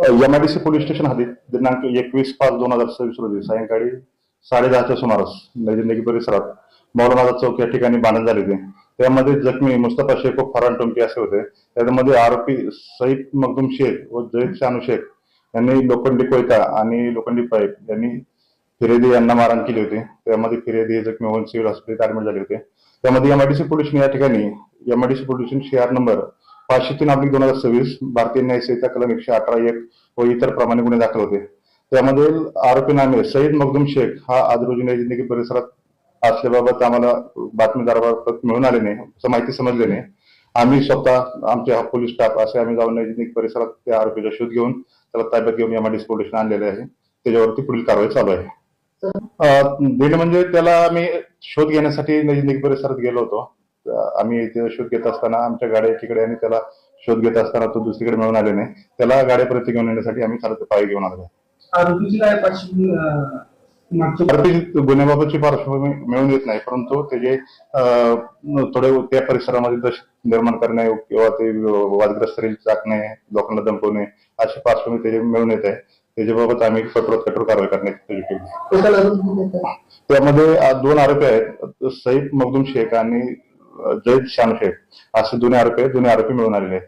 MIDC police station हद्दीत दिनांक 21/5/2026 रोजी सायंकाळी 10:30च्या सुमारास नैजिंदगी परिसरात मौलाना चौक या ठिकाणी भांडण झाले होते. त्यामध्ये जखमी मुस्तफा शेख व फरान टोमके असे होते. त्यामध्ये आरोपी सईद मखदूम शेख व जैद शानू शेख यांनी लोखंडी कोयता आणि लोखंडी पाईप यांनी फिर्यादी यांना मारहाण केली होती. त्यामध्ये फिर्यादी जखमी होऊन सिव्हिल हॉस्पिटल ऍडमिट झाले होते. त्यामध्ये एमआयडीसी पोलिसांनी या ठिकाणी एमआयडीसी पोलिस शेअर नंबर 503/2026 भारतीय न्याय संहिता कलम 118(1) व इतर प्रमाणे गुन्हे दाखल होते. त्यामध्ये आरोपी नामे सईद मखदूम शेख हा आज रोजी नई जिंदगी परिसरात असल्याबाबत आम्हाला बातमीदाराबाबत मिळून आले नाही, माहिती समजली नाही. आम्ही स्वतः आमचे पोलीस स्टाफ असे आम्ही जाऊन नई जिंदगी परिसरात त्या आरोपीचा शोध घेऊन त्याला ताब्यात घेऊन एमआयडीसी पोलिसांनी आणलेले आहे. त्याच्यावरती पुढील कारवाई चालू आहे. दीड म्हणजे त्याला आम्ही शोध घेण्यासाठी नई जिंदगी परिसरात गेलो होतो. आम्ही इथे शोध घेत असताना आमच्या गाड्या एकीकडे आणि त्याला शोध घेत असताना तो दुसरीकडे मिळून आले नाही. त्याला गाड्यापर्यंत घेऊन येण्यासाठी आम्ही चालत पायी घेऊन आलो. आरोपीची काय आरोपी गुन्ह्याबाबतची पार्श्वभूमी मिळून येत नाही, परंतु त्याचे थोडे त्या परिसरामध्ये दहशत निर्माण करणे किंवा ते वादग्रस्त रील टाकणे, लोकांना धमकवणे अशी पार्श्वभूमी त्याचे मिळून येत आहे. त्याच्याबाबत आम्ही कठोर कारवाई करण्याची केली. त्यामध्ये 2 आरोपी आहेत, सईद मखदूम शेख आणि जैद शानू शेख असे दोन्ही आरोपी मिळून आलेले आहेत.